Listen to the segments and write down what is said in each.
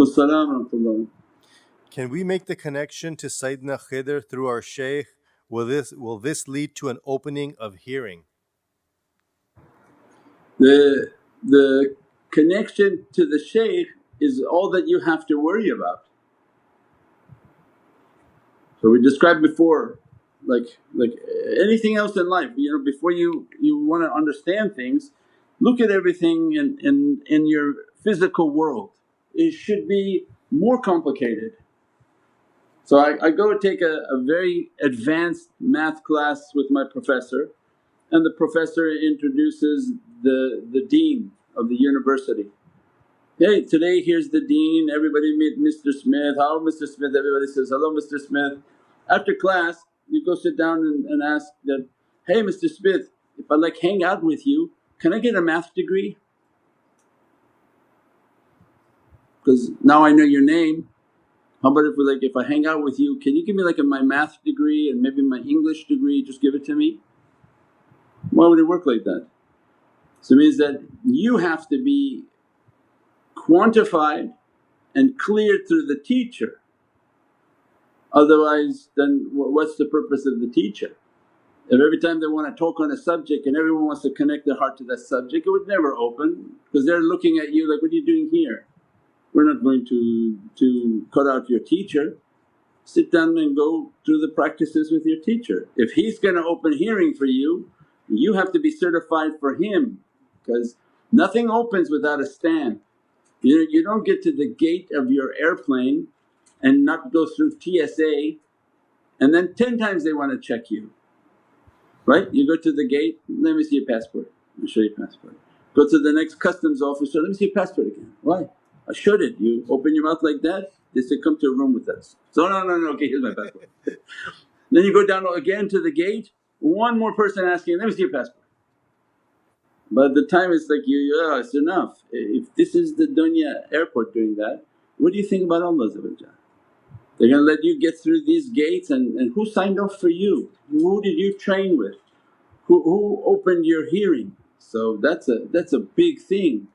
As-salamu alaykum. Can we make the connection to Sayyidina Khidr through our Shaykh? Will this lead to an opening of hearing? The connection to the Shaykh is all that you have to worry about. So we described before, like anything else in life, before you want to understand things, look at everything in your physical world. It should be more complicated. So I go take a very advanced math class with my professor, and the professor introduces the dean of the university. Hey, today here's the dean, everybody meet Mr. Smith. How Mr. Smith? Everybody says, hello Mr. Smith. After class you go sit down and ask that, hey Mr. Smith, if I hang out with you, can I get a math degree? Because now I know your name. How about if I hang out with you, can you give me my math degree and maybe my English degree, just give it to me? Why would it work like that? So it means that you have to be quantified and cleared through the teacher, otherwise then what's the purpose of the teacher? If every time they want to talk on a subject and everyone wants to connect their heart to that subject, it would never open because they're looking at you like, what are you doing here? We're not going to cut out your teacher. Sit down and go through the practices with your teacher. If he's going to open hearing for you, you have to be certified for him, because nothing opens without a stamp. You don't get to the gate of your airplane and not go through TSA and then 10 times they want to check you, right? You go to the gate, let me see your passport, let me show you your passport. Go to the next customs officer, let me see your passport again. Why? I showed it. You open your mouth like that, they say, come to a room with us. So, no, okay, here's my passport. Then you go down again to the gate, one more person asking, let me see your passport. By the time it's like it's enough. If this is the dunya airport doing that, what do you think about Allah? They're going to let you get through these gates and who signed off for you? Who did you train with? Who opened your hearing? So that's a big thing,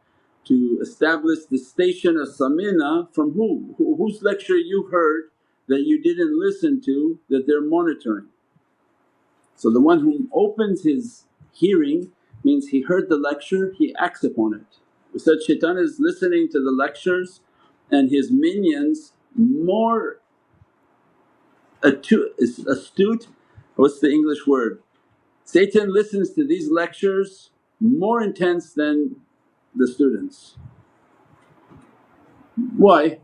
to establish the station of samina from whose lecture you heard that you didn't listen to, that they're monitoring. So the one who opens his hearing means he heard the lecture, he acts upon it. We said shaitan is listening to the lectures and his minions more astute, what's the English word? Satan listens to these lectures more intense than the students. Why?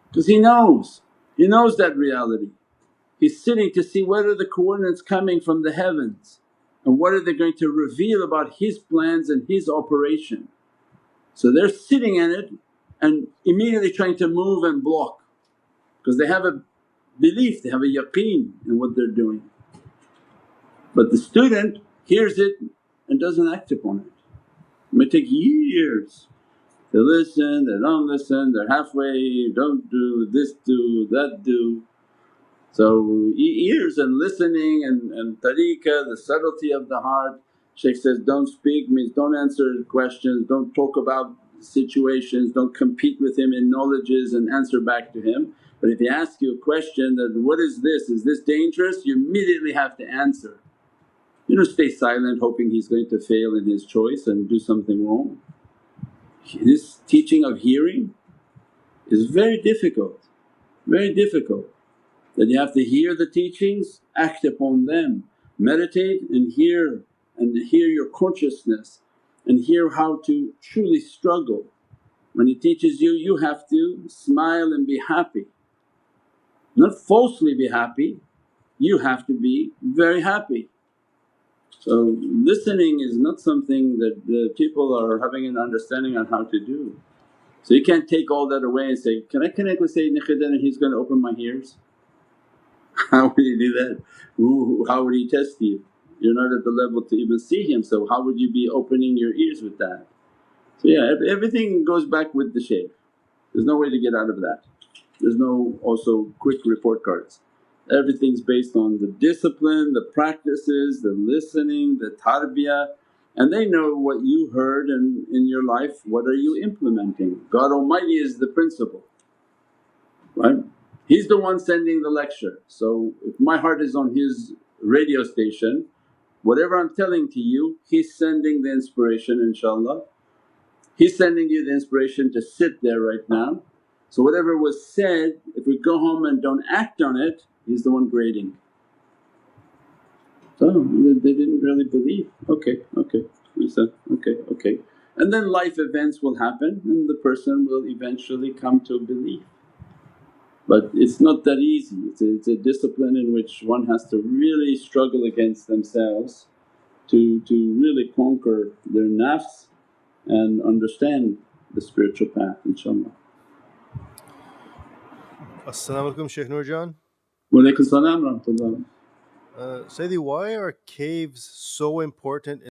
Because he knows that reality. He's sitting to see what are the coordinates coming from the heavens and what are they going to reveal about his plans and his operation. So they're sitting in it and immediately trying to move and block, because they have a belief, they have a yaqeen in what they're doing. But the student hears it and doesn't act upon it. It may take years. They listen, they don't listen, they're halfway, don't do this, do that, do. So ears and listening and tariqah, the subtlety of the heart. Shaykh says, don't speak means don't answer questions, don't talk about situations, don't compete with him in knowledges and answer back to him. But if he asks you a question that, what is this dangerous? You immediately have to answer. You don't stay silent hoping he's going to fail in his choice and do something wrong. This teaching of hearing is very difficult, that you have to hear the teachings, act upon them, meditate and hear your consciousness and hear how to truly struggle. When he teaches you, you have to smile and be happy, not falsely be happy, you have to be very happy. So listening is not something that the people are having an understanding on how to do. So you can't take all that away and say, can I connect with Sayyidina Khidr and he's going to open my ears? How would he do that? How would he test you? You're not at the level to even see him, so how would you be opening your ears with that? So yeah, everything goes back with the Shaykh. There's no way to get out of that. There's no also quick report cards. Everything's based on the discipline, the practices, the listening, the tarbiyah, and they know what you heard and in your life what are you implementing. God Almighty is the principal, right? He's the one sending the lecture. So if my heart is on His radio station, whatever I'm telling to you He's sending the inspiration inshaAllah. He's sending you the inspiration to sit there right now. So whatever was said, if we go home and don't act on it, He's the one grading. So they didn't really believe, okay, we said okay. And then life events will happen and the person will eventually come to belief. But it's not that easy, it's a discipline in which one has to really struggle against themselves to really conquer their nafs and understand the spiritual path inshaAllah. As-salamu alaykum Shaykh Nurjan. Wa alaykum salam wa rahmatullah. Sayyidi, why are caves so important